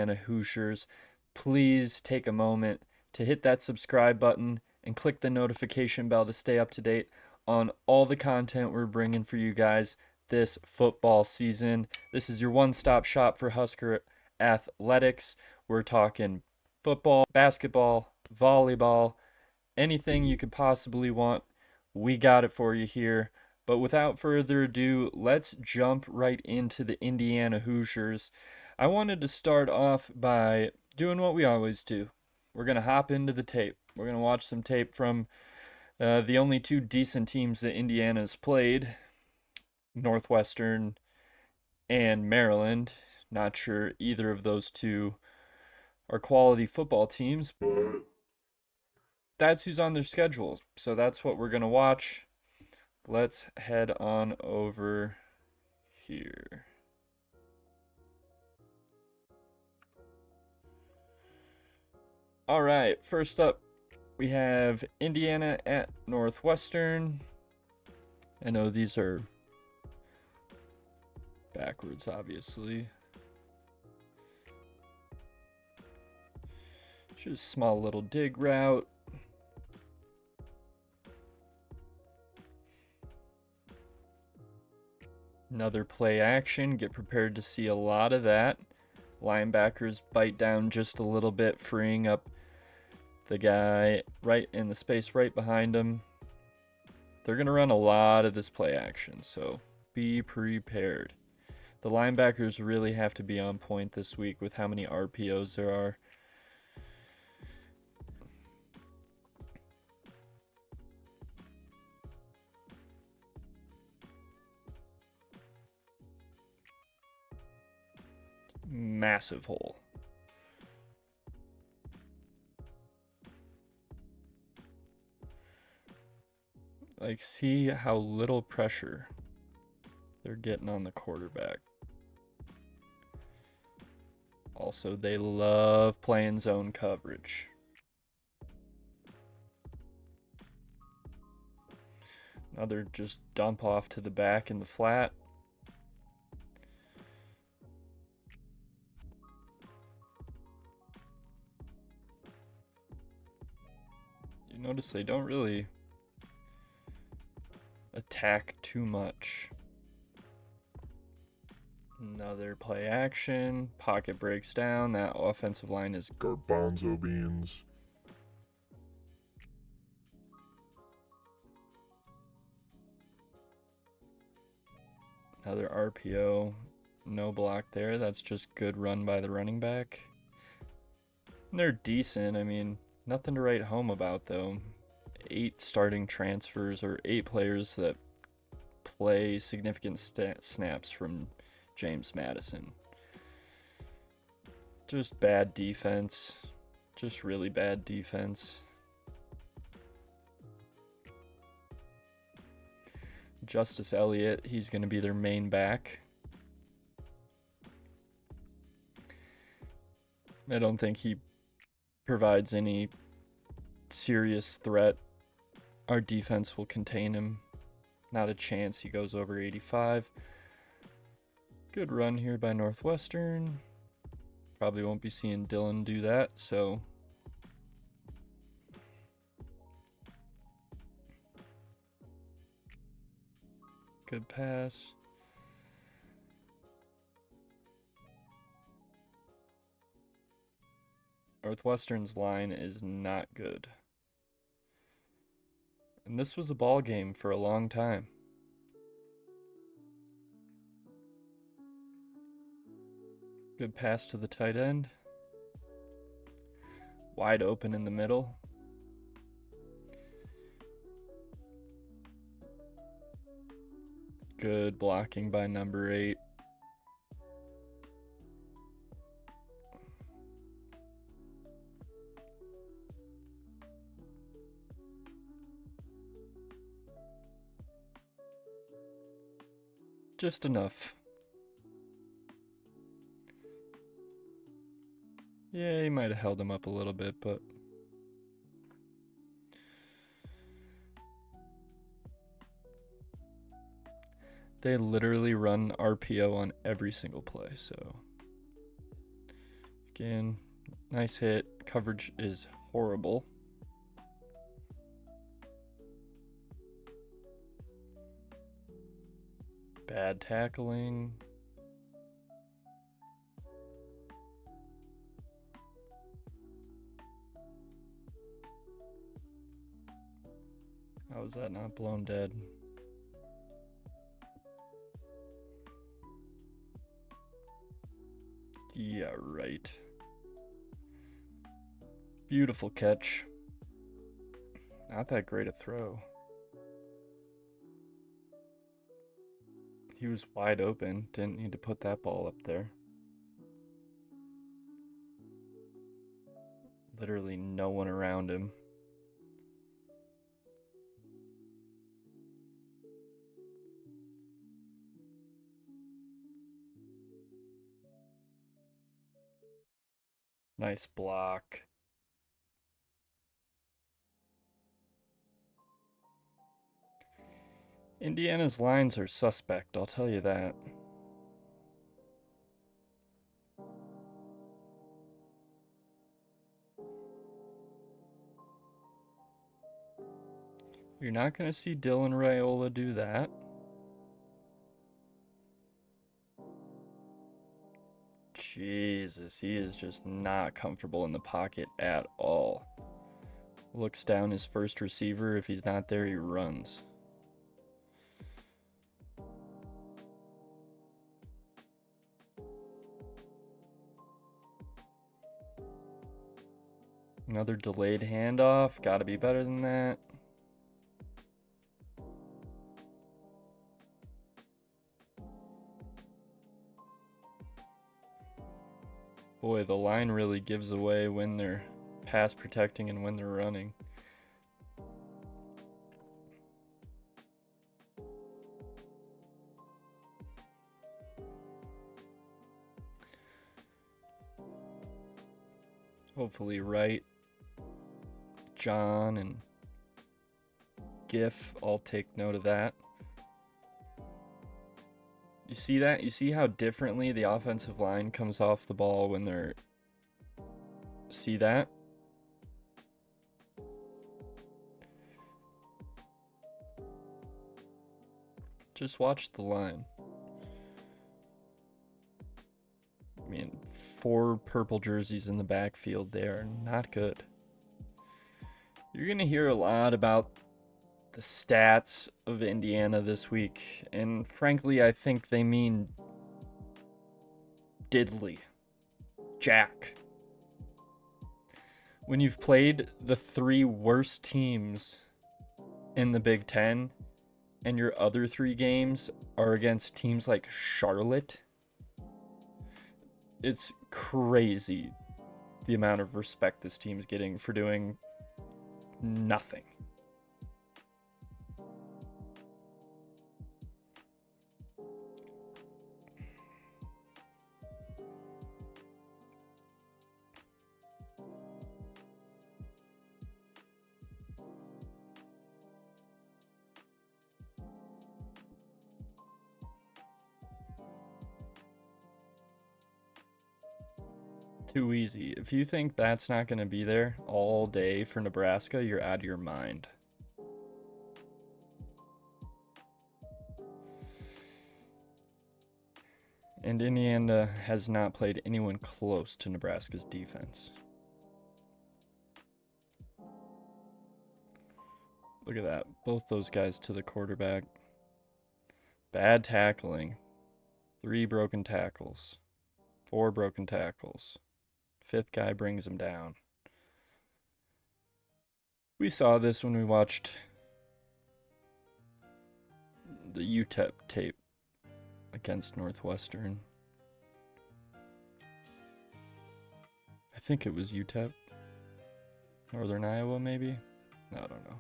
Indiana Hoosiers. Please take a moment to hit that subscribe button and click the notification bell to stay up to date on all the content we're bringing for you guys this football season. This is your one-stop shop for Husker athletics. We're talking football, basketball, volleyball, anything you could possibly want. We got it for you here. But without further ado, let's jump right into the Indiana Hoosiers. I wanted to start off by doing what we always do. We're going to hop into the tape. We're going to watch some tape from the only two decent teams that Indiana's played, Northwestern and Maryland. Not sure either of those two are quality football teams, but that's who's on their schedule. So that's what we're going to watch. Let's head on over here. All right, first up, we have Indiana at Northwestern. I know these are backwards, obviously. Just a small little dig route. Another play action. Get prepared to see a lot of that. Linebackers bite down just a little bit, freeing up the guy right in the space right behind him. They're going to run a lot of this play action, so be prepared. The linebackers really have to be on point this week with how many RPOs there are. Massive hole. Like, see how little pressure they're getting on the quarterback. Also, they love playing zone coverage. Another just dump off to the back in the flat. You notice they don't really attack too much. Another play action. Pocket breaks down. That offensive line is garbanzo beans. Another RPO. No block there. That's just good run by the running back. And they're decent. I mean, nothing to write home about, though. 8 starting transfers, or 8 players that play significant snaps from James Madison. Just bad defense. Just really bad defense. Justice Elliott, he's going to be their main back. I don't think he provides any serious threat. Our defense will contain him. Not a chance he goes over 85. Good run here by Northwestern. Probably won't be seeing Dylan do that, so good pass. Northwestern's line is not good. And this was a ball game for a long time. Good pass to the tight end. Wide open in the middle. Good blocking by number 8. Just enough. Yeah, he might have held him up a little bit, but they literally run RPO on every single play, so Again, nice hit. Coverage is horrible. Bad tackling. How is that not blown dead? Yeah, right. Beautiful catch. Not that great a throw. He was wide open. Didn't need to put that ball up there. Literally no one around him. Nice block. Indiana's lines are suspect, I'll tell you that. You're not going to see Dylan Raiola do that. Jesus, he is just not comfortable in the pocket at all. Looks down his first receiver. If he's not there, he runs. Another delayed handoff. Got to be better than that. Boy, the line really gives away when they're pass protecting and when they're running. Hopefully Wright, John, and Giff all take note of that. You see that? You see how differently the offensive line comes off the ball when they're... See that? Just watch the line. I mean, 4 purple jerseys in the backfield. They are not good. You're going to hear a lot about the stats of Indiana this week, and frankly, I think they mean diddly. Jack. When you've played the 3 worst teams in the Big Ten, and your other 3 games are against teams like Charlotte, it's crazy the amount of respect this team's getting for doing nothing. Too easy. If you think that's not going to be there all day for Nebraska, you're out of your mind. And Indiana has not played anyone close to Nebraska's defense. Look at that. Both those guys to the quarterback. Bad tackling. 3 broken tackles. 4 broken tackles. 5th guy brings him down. We saw this when we watched the UTEP tape against Northwestern. I think it was UTEP. Northern Iowa, maybe? I don't know.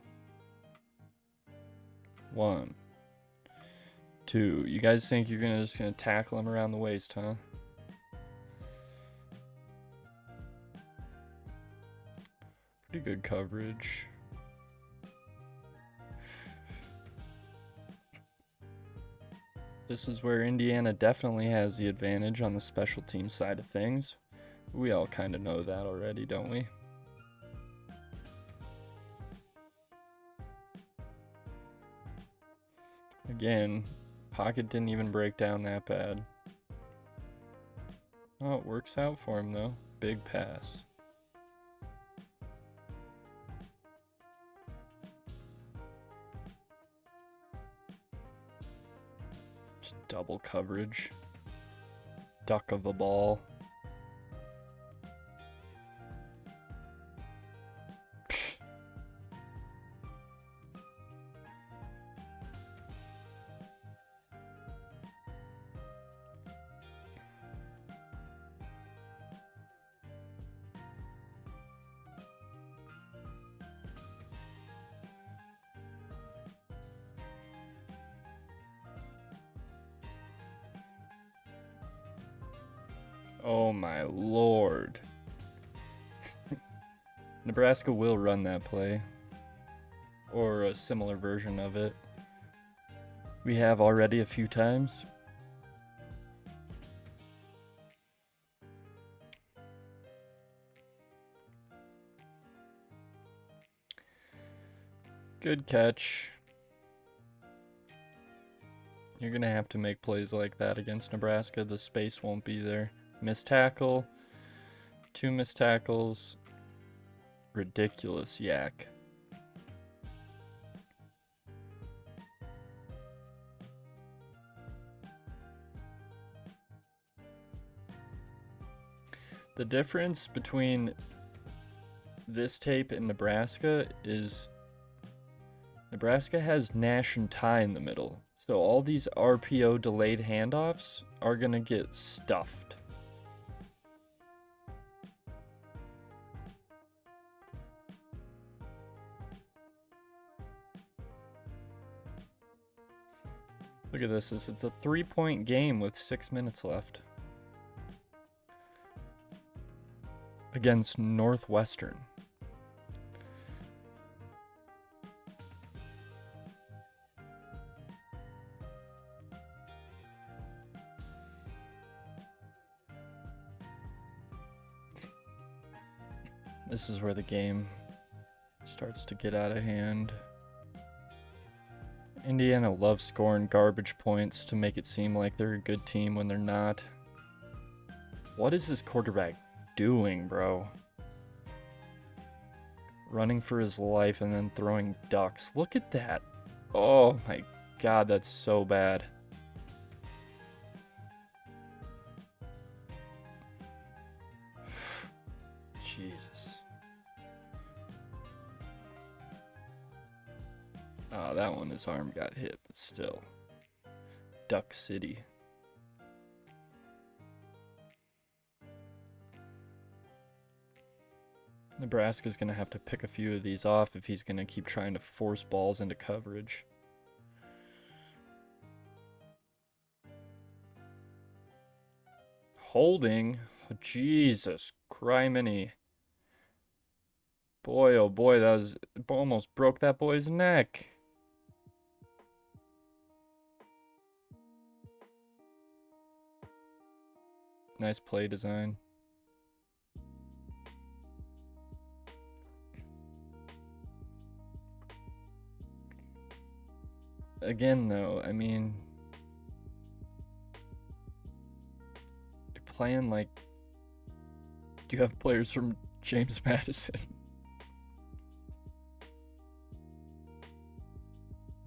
1, 2. You guys think you're just gonna tackle him around the waist, huh? Pretty good coverage. This is where Indiana definitely has the advantage on the special team side of things. We all kind of know that already, don't we? Again, pocket didn't even break down that bad. Oh, it works out for him though. Big pass. Just double coverage. Duck of a ball. Oh my lord. Nebraska will run that play. Or a similar version of it. We have already a few times. Good catch. You're going to have to make plays like that against Nebraska. The space won't be there. Missed tackle. 2 missed tackles. Ridiculous yak. The difference between this tape and Nebraska is Nebraska has Nash and Ty in the middle. So all these RPO delayed handoffs are going to get stuffed. Look at this. It's a 3-point game with 6 minutes left. Against Northwestern. This is where the game starts to get out of hand. Indiana loves scoring garbage points to make it seem like they're a good team when they're not. What is this quarterback doing, bro? Running for his life and then throwing ducks. Look at that. Oh my god, that's so bad. Jesus. Oh, that one, his arm got hit, but still. Duck City. Nebraska's going to have to pick a few of these off if he's going to keep trying to force balls into coverage. Holding? Oh, Jesus criminy. Boy, oh boy, that was almost broke that boy's neck. Nice play design. Again, though, I mean, you're playing like you have players from James Madison.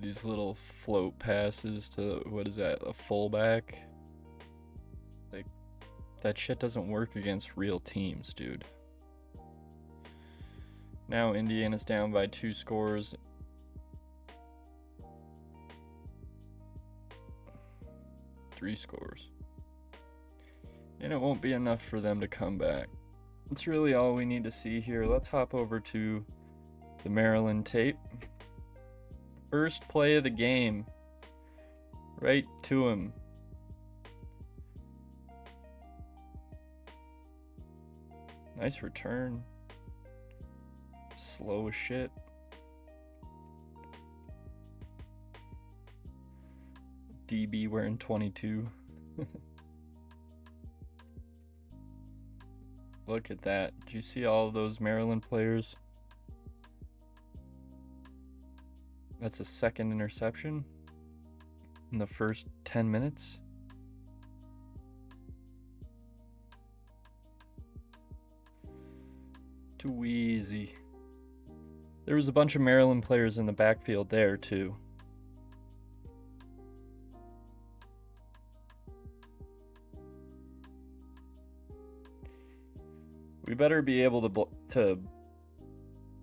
These little float passes to, what is that, a fullback? Like, that shit doesn't work against real teams, dude. Now Indiana's down by 2 scores. Three scores. And it won't be enough for them to come back. That's really all we need to see here. Let's hop over to the Maryland tape. First play of the game. Right to him. Nice return. Slow as shit. DB wearing 22. Look at that. Did you see all of those Maryland players? That's a second interception in the first 10 minutes. Too easy. There was a bunch of Maryland players in the backfield there, too. We better be able to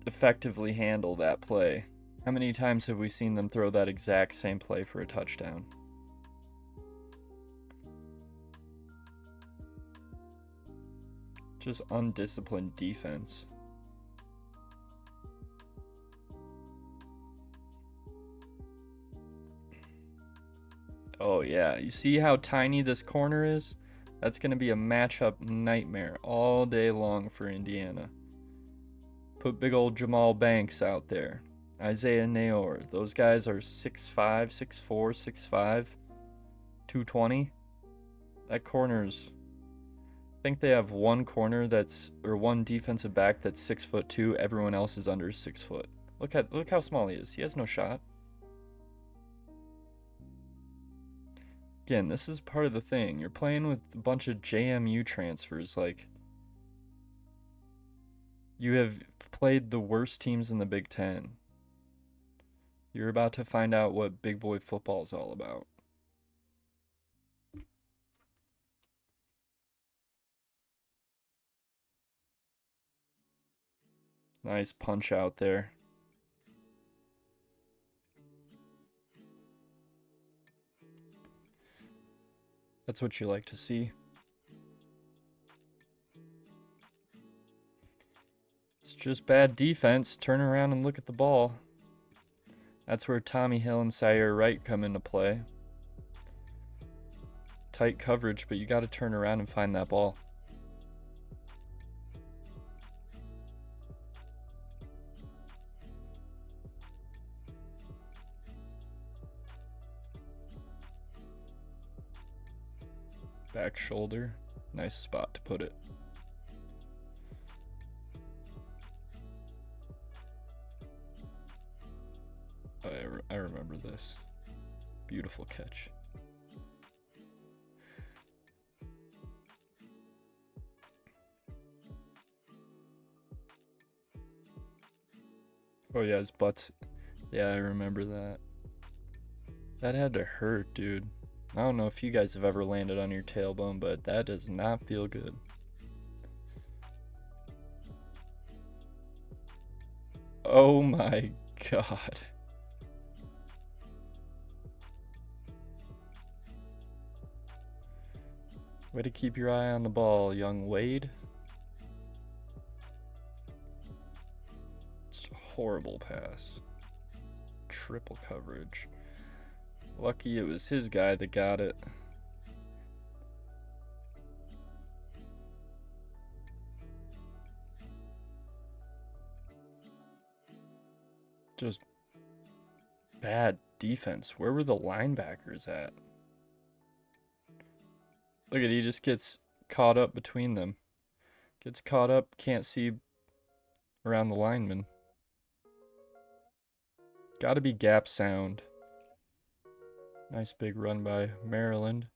effectively handle that play. How many times have we seen them throw that exact same play for a touchdown? Just undisciplined defense. Oh yeah, you see how tiny this corner is? That's going to be a matchup nightmare all day long for Indiana. Put big old Jamal Banks out there. Isaiah Nayor. Those guys are 6'5", 6'4", 6'5", 220. That corner's... I think they have one one defensive back that's 6'2". Everyone else is under 6 foot. Look how small he is. He has no shot. Again, this is part of the thing. You're playing with a bunch of JMU transfers. Like, you have played the worst teams in the Big Ten. You're about to find out what big boy football is all about. Nice punch out there. That's what you like to see. It's just bad defense. Turn around and look at the ball. That's where Tommy Hill and Sire Wright come into play. Tight coverage, but you got to turn around and find that ball. Back shoulder. Nice spot to put it. I remember this. Beautiful catch. Oh yeah, his butt. Yeah, I remember that. That had to hurt, dude. I don't know if you guys have ever landed on your tailbone, but that does not feel good. Oh my god. Way to keep your eye on the ball, young Wade. It's a horrible pass. Triple coverage. Lucky it was his guy that got it. Just bad defense. Where were the linebackers at? Look at, he just gets caught up between them. Gets caught up, can't see around the lineman. Gotta be gap sound. Nice big run by Maryland.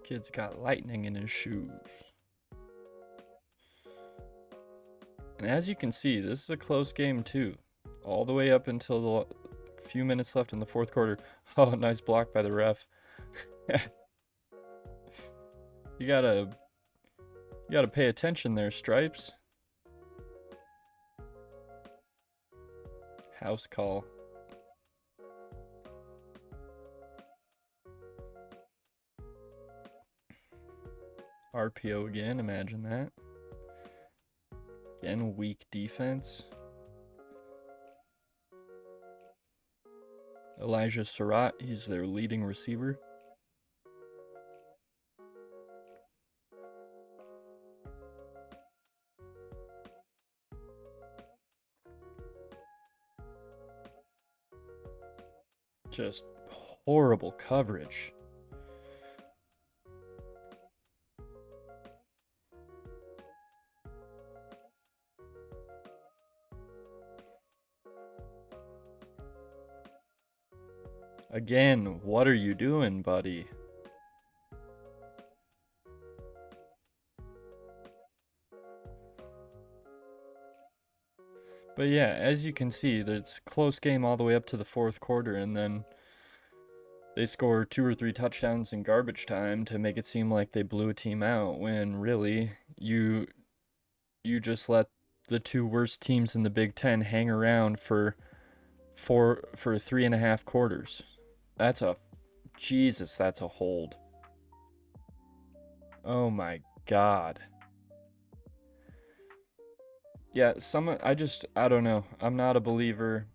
Kid's got lightning in his shoes. And as you can see, this is a close game too. All the way up until the few minutes left in the fourth quarter. Oh, nice block by the ref. You gotta pay attention there, Stripes. House call. RPO again, imagine that. Again, weak defense. Elijah Surratt, he's their leading receiver. Just horrible coverage. Again, what are you doing, buddy? But yeah, as you can see, it's a close game all the way up to the fourth quarter, and then they score 2 or 3 touchdowns in garbage time to make it seem like they blew a team out, when really you just let the two worst teams in the Big Ten hang around for 3.5 quarters. That's a Jesus, that's a hold. Oh my God. Yeah, I don't know. I'm not a believer.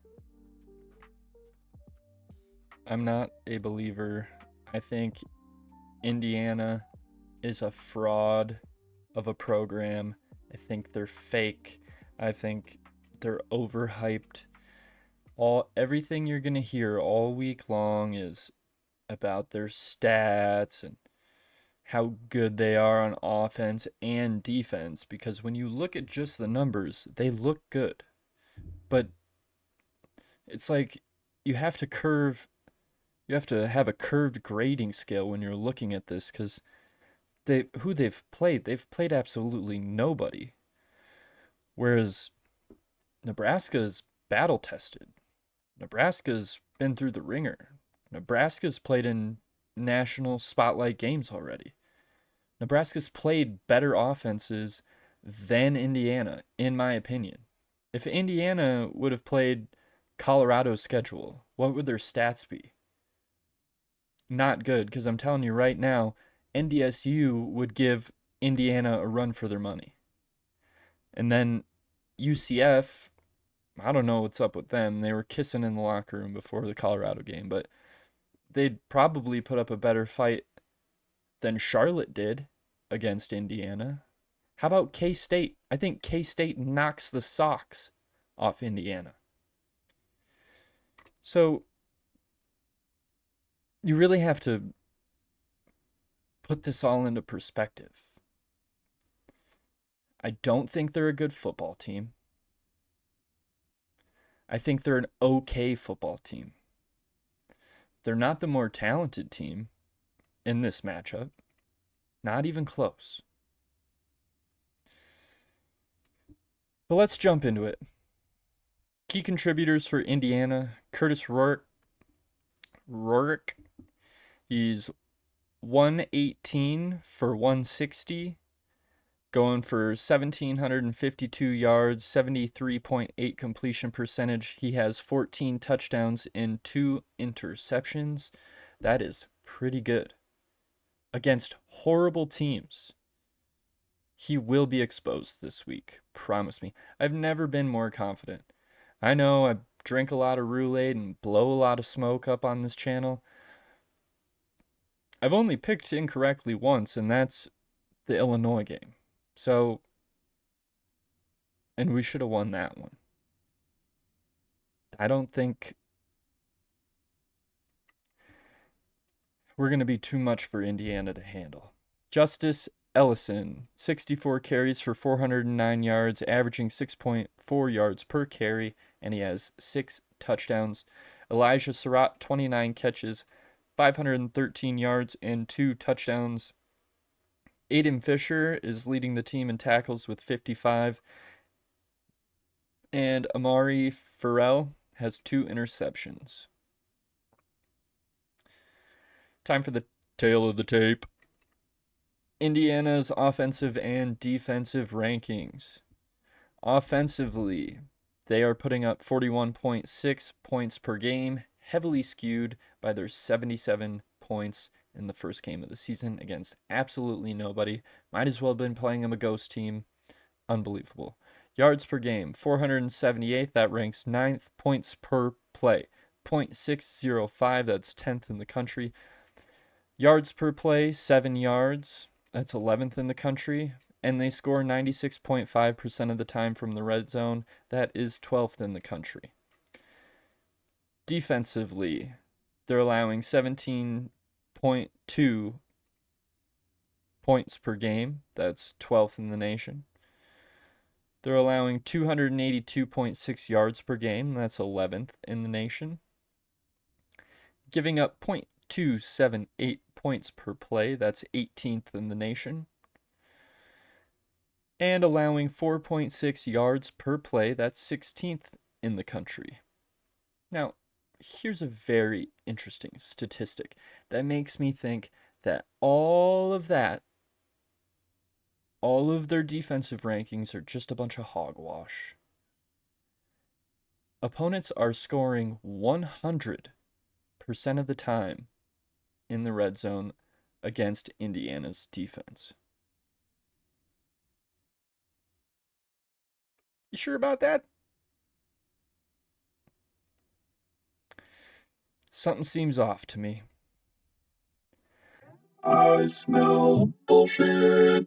I'm not a believer. I think Indiana is a fraud of a program. I think they're fake. I think they're overhyped. Everything you're going to hear all week long is about their stats and how good they are on offense and defense, because when you look at just the numbers, they look good. But it's like you have to curve you have to have a curved grading scale when you're looking at this, because they've played absolutely nobody. Whereas Nebraska's battle tested. Nebraska's been through the ringer. Nebraska's played in national spotlight games already. Nebraska's played better offenses than Indiana, in my opinion. If Indiana would have played Colorado's schedule, what would their stats be? Not good, because I'm telling you right now, NDSU would give Indiana a run for their money. And then UCF, I don't know what's up with them. They were kissing in the locker room before the Colorado game, but they'd probably put up a better fight than Charlotte did against Indiana. How about K-State? I think K-State knocks the socks off Indiana. So you really have to put this all into perspective. I don't think they're a good football team. I think they're an okay football team. They're not the more talented team in this matchup. Not even close. But let's jump into it. Key contributors for Indiana: Curtis Rourke. He's 118 for 160, going for 1,752 yards, 73.8 completion percentage. He has 14 touchdowns and 2 interceptions. That is pretty good against horrible teams. He will be exposed this week, promise me. I've never been more confident. I know I drink a lot of Roulade and blow a lot of smoke up on this channel. I've only picked incorrectly once, and that's the Illinois game. So, and we should have won that one. I don't think we're going to be too much for Indiana to handle. Justice Ellison, 64 carries for 409 yards, averaging 6.4 yards per carry, and he has 6 touchdowns. Elijah Surratt, 29 catches, 513 yards, and 2 touchdowns. Aiden Fisher is leading the team in tackles with 55. And Amari Farrell has 2 interceptions. Time for the tail of the tape. Indiana's offensive and defensive rankings. Offensively, they are putting up 41.6 points per game, heavily skewed by their 77 points in the first game of the season against absolutely nobody. Might as well have been playing them a ghost team. Unbelievable. Yards per game, 478. That ranks 9th. Points per play, 0.605. That's 10th in the country. Yards per play, 7 yards. That's 11th in the country. And they score 96.5% of the time from the red zone. That is 12th in the country. Defensively, They're allowing 17.2 points per game. That's 12th in the nation. They're allowing 282.6 yards per game. That's 11th in the nation. Giving up .278 points per play. That's 18th in the nation. And allowing 4.6 yards per play. That's 16th in the country. Now, here's a very interesting statistic that makes me think that all of their defensive rankings are just a bunch of hogwash. Opponents are scoring 100% of the time in the red zone against Indiana's defense. You sure about that? Something seems off to me. I smell bullshit.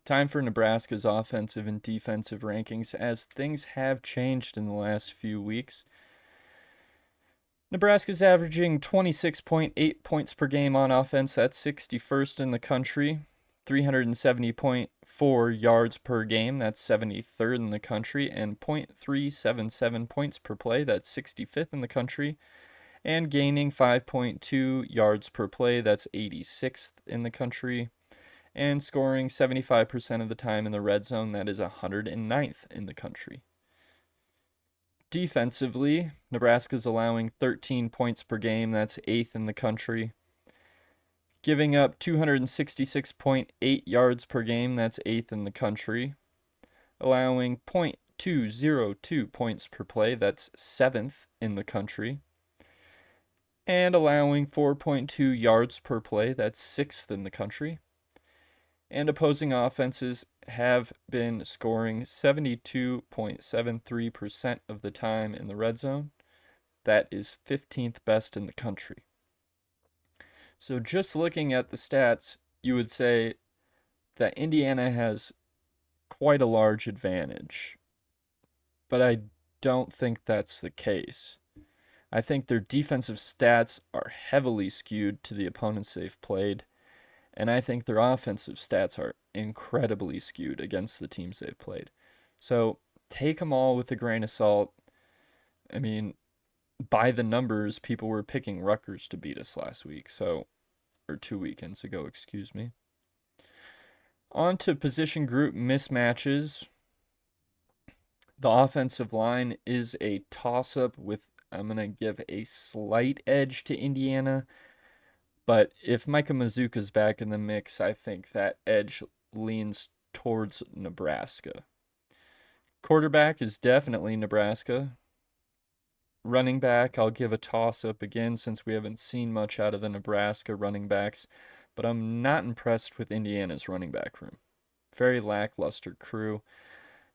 Time for Nebraska's offensive and defensive rankings, as things have changed in the last few weeks. Nebraska's averaging 26.8 points per game on offense. That's 61st in the country. 370.4 yards per game. That's 73rd in the country. And .377 points per play. That's 65th in the country. And gaining 5.2 yards per play. That's 86th in the country. And scoring 75% of the time in the red zone. That is 109th in the country. Defensively, Nebraska's allowing 13 points per game. That's 8th in the country. Giving up 266.8 yards per game. That's 8th in the country. Allowing .202 points per play. That's 7th in the country. And allowing 4.2 yards per play. That's 6th in the country. And opposing offenses have been scoring 72.73% of the time in the red zone. That is 15th best in the country. So just looking at the stats, you would say that Indiana has quite a large advantage. But I don't think that's the case. I think their defensive stats are heavily skewed to the opponents they've played. And I think their offensive stats are incredibly skewed against the teams they've played. So take them all with a grain of salt. I mean, by the numbers, people were picking Rutgers to beat us last week, or 2 weekends ago, excuse me. On to position group mismatches. The offensive line is a toss-up with, I'm going to give a slight edge to Indiana. But if Micah Mazuka's back in the mix, I think that edge leans towards Nebraska. Quarterback is definitely Nebraska. Running back, I'll give a toss-up again since we haven't seen much out of the Nebraska running backs, but I'm not impressed with Indiana's running back room. Very lackluster crew.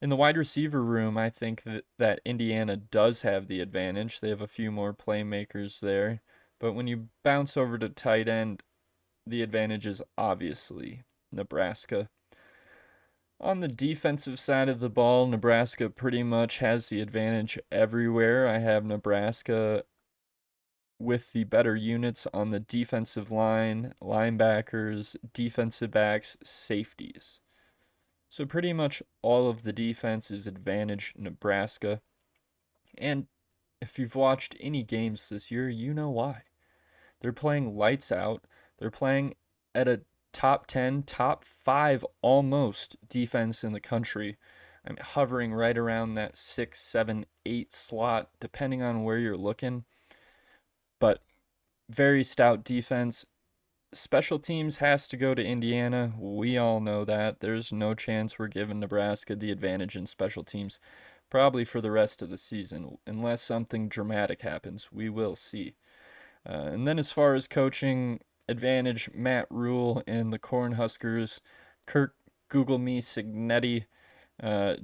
In the wide receiver room, I think that Indiana does have the advantage. They have a few more playmakers there. But when you bounce over to tight end, the advantage is obviously Nebraska. On the defensive side of the ball, Nebraska pretty much has the advantage everywhere. I have Nebraska with the better units on the defensive line, linebackers, defensive backs, safeties. So pretty much all of the defense is advantage Nebraska. And if you've watched any games this year, you know why. They're playing lights out. They're playing at a top 10, top 5 almost defense in the country. I mean, hovering right around that 6, 7, 8 slot, depending on where you're looking. But very stout defense. Special teams has to go to Indiana. We all know that. There's no chance we're giving Nebraska the advantage in special teams, probably for the rest of the season, unless something dramatic happens. We will see. And then as far as coaching, advantage Matt Rule and the Cornhuskers. Kirk Google Me Signetti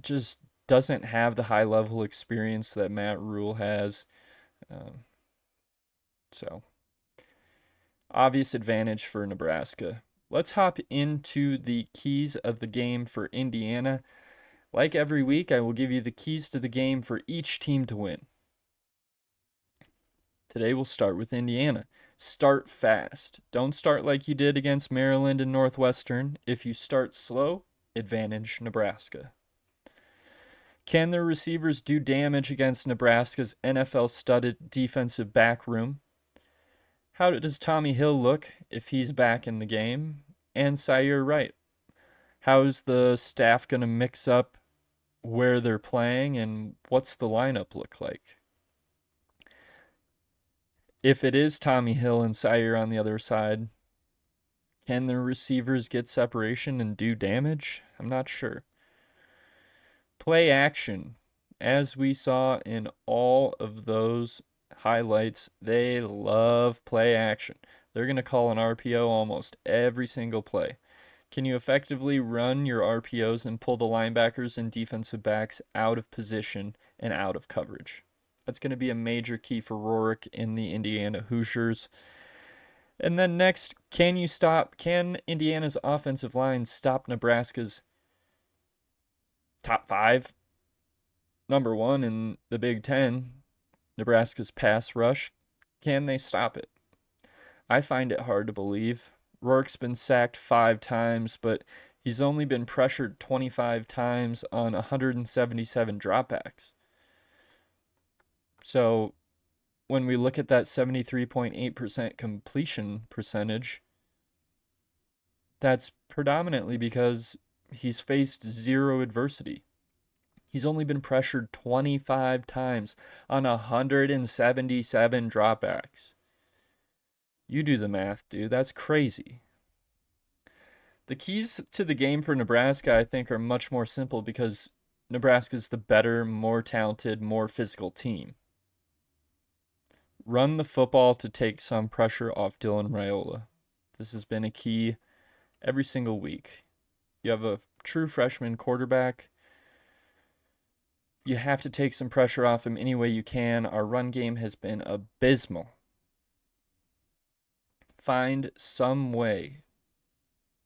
just doesn't have the high level experience that Matt Rule has. So obvious advantage for Nebraska. Let's hop into the keys of the game for Indiana. Like every week, I will give you the keys to the game for each team to win. Today we'll start with Indiana. Start fast. Don't start like you did against Maryland and Northwestern. If you start slow, advantage Nebraska. Can their receivers do damage against Nebraska's NFL-studded defensive back room? How does Tommy Hill look if he's back in the game? And Sire Wright. How's the staff going to mix up where they're playing and what's the lineup look like? If it is Tommy Hill and Sire on the other side, can the receivers get separation and do damage? I'm not sure. Play action. As we saw in all of those highlights, they love play action. They're going to call an RPO almost every single play. Can you effectively run your RPOs and pull the linebackers and defensive backs out of position and out of coverage? That's going to be a major key for Rourke in the Indiana Hoosiers. And then next, can Indiana's offensive line stop Nebraska's top 5? Number 1 in the Big Ten, Nebraska's pass rush. Can they stop it? I find it hard to believe. Rourke's been sacked 5 times, but he's only been pressured 25 times on 177 dropbacks. So when we look at that 73.8% completion percentage, that's predominantly because he's faced zero adversity. He's only been pressured 25 times on 177 dropbacks. You do the math, dude. That's crazy. The keys to the game for Nebraska, I think, are much more simple because Nebraska's the better, more talented, more physical team. Run the football to take some pressure off Dylan Raiola. This has been a key every single week. You have a true freshman quarterback. You have to take some pressure off him any way you can. Our run game has been abysmal. Find some way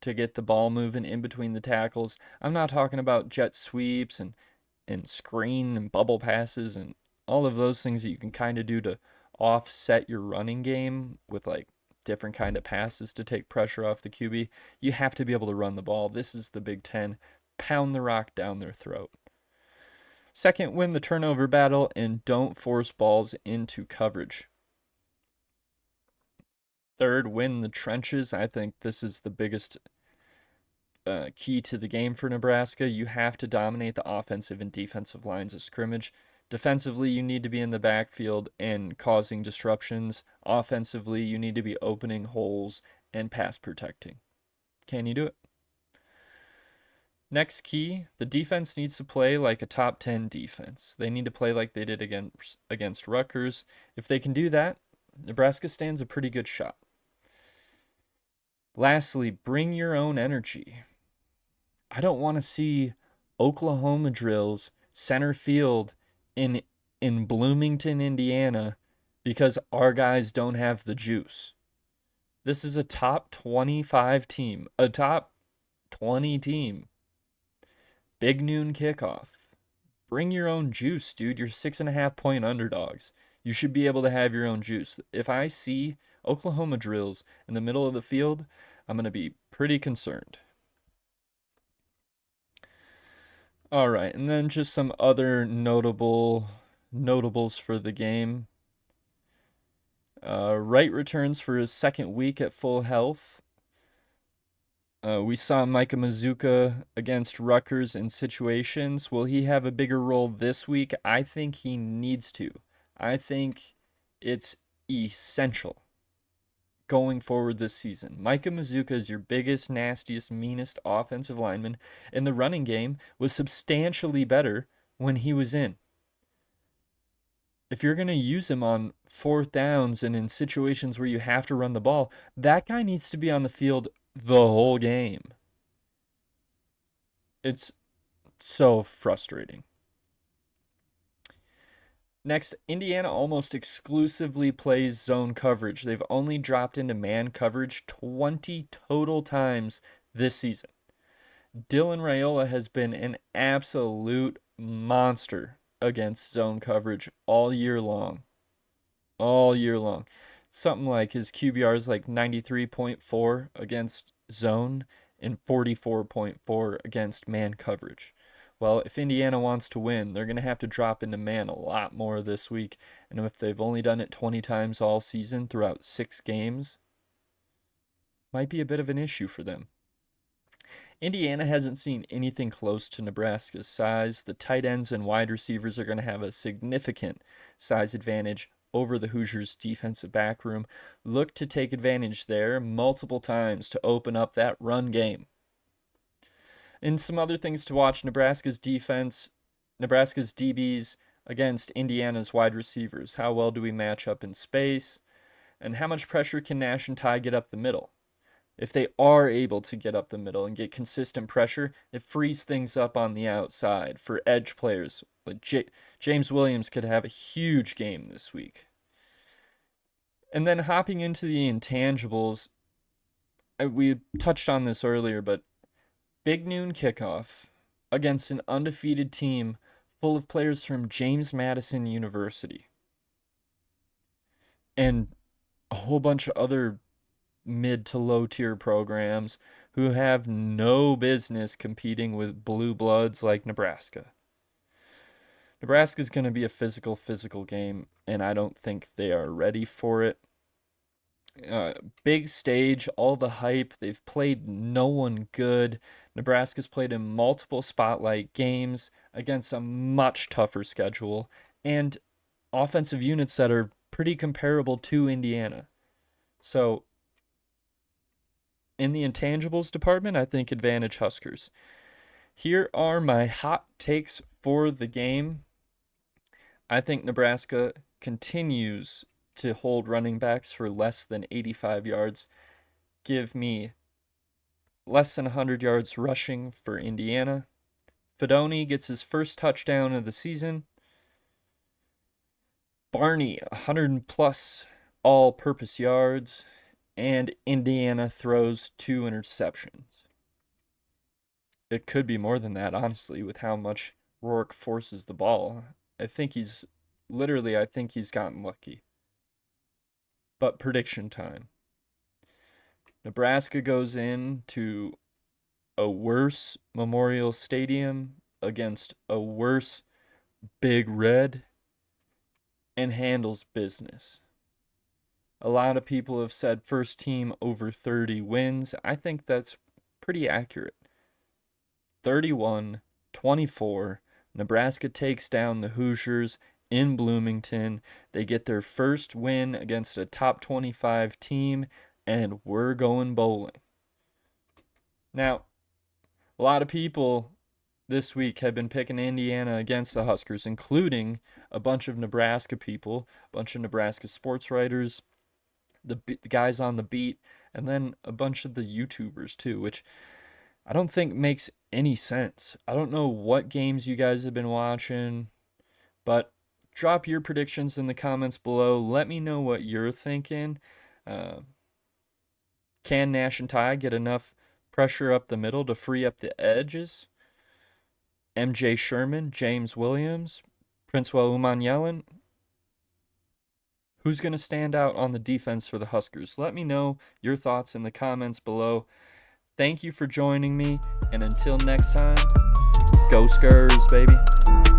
to get the ball moving in between the tackles. I'm not talking about jet sweeps and screen and bubble passes and all of those things that you can kind of do to offset your running game with like different kind of passes to take pressure off the QB. You have to be able to run the ball. This is the Big Ten. Pound the rock down their throat. Second, win the turnover battle and don't force balls into coverage. Third, win the trenches. I think this is the biggest key to the game for Nebraska. You have to dominate the offensive and defensive lines of scrimmage. Defensively, you need to be in the backfield and causing disruptions. Offensively, you need to be opening holes and pass protecting. Can you do it? Next key, the defense needs to play like a top 10 defense. They need to play like they did against Rutgers. If they can do that, Nebraska stands a pretty good shot. Lastly, bring your own energy. I don't want to see Oklahoma drills center field in Bloomington, Indiana, because our guys don't have the juice. This is a top 25 team, a top 20 team. Big noon kickoff. Bring your own juice, dude. You're 6.5 point underdogs. You should be able to have your own juice. If I see Oklahoma drills in the middle of the field, I'm going to be pretty concerned. All right, and then just some other notables for the game. Wright returns for his second week at full health. We saw Micah Mazuka against Rutgers in situations. Will he have a bigger role this week? I think he needs to. I think it's essential going forward this season. Micah Mazuka is your biggest, nastiest, meanest offensive lineman, and the running game was substantially better when he was in. If you're going to use him on 4th downs and in situations where you have to run the ball, that guy needs to be on the field the whole game. It's so frustrating. Next, Indiana almost exclusively plays zone coverage. They've only dropped into man coverage 20 total times this season. Dylan Raiola has been an absolute monster against zone coverage all year long. all year long. Something like his QBR is like 93.4 against zone and 44.4 against man coverage. Well, if Indiana wants to win, they're going to have to drop into man a lot more this week. And if they've only done it 20 times all season throughout 6 games, might be a bit of an issue for them. Indiana hasn't seen anything close to Nebraska's size. The tight ends and wide receivers are going to have a significant size advantage over the Hoosiers' defensive back room. Look to take advantage there multiple times to open up that run game. And some other things to watch: Nebraska's defense, Nebraska's DBs against Indiana's wide receivers. How well do we match up in space? And how much pressure can Nash and Ty get up the middle? If they are able to get up the middle and get consistent pressure, it frees things up on the outside for edge players. Like James Williams could have a huge game this week. And then hopping into the intangibles, we touched on this earlier, but big noon kickoff against an undefeated team full of players from James Madison University and a whole bunch of other mid to low tier programs who have no business competing with blue bloods like Nebraska. Nebraska's going to be a physical game, and I don't think they are ready for it. Big stage, all the hype. They've played no one good. Nebraska's played in multiple spotlight games against a much tougher schedule and offensive units that are pretty comparable to Indiana. So in the intangibles department, I think advantage Huskers. Here are my hot takes for the game. I think Nebraska continues to hold running backs for less than 85 yards. Give me less than 100 yards rushing for Indiana. Fedoni gets his first touchdown of the season. Barney, 100 plus all-purpose yards. And Indiana throws 2 interceptions. It could be more than that, honestly, with how much Rourke forces the ball. I think he's gotten lucky. But prediction time. Nebraska goes into a worse Memorial Stadium against a worse Big Red and handles business. A lot of people have said first team over 30 wins. I think that's pretty accurate. 31-24. Nebraska takes down the Hoosiers in Bloomington. They get their first win against a top 25 team, and we're going bowling. Now, a lot of people this week have been picking Indiana against the Huskers, including a bunch of Nebraska people, a bunch of Nebraska sports writers, the guys on the beat, and then a bunch of the YouTubers too, which I don't think makes any sense. I don't know what games you guys have been watching, but drop your predictions in the comments below. Let me know what you're thinking. Can Nash and Ty get enough pressure up the middle to free up the edges? MJ Sherman, James Williams, Princewell Umanyalan. Who's going to stand out on the defense for the Huskers? Let me know your thoughts in the comments below. Thank you for joining me, and until next time, go Skurs, baby.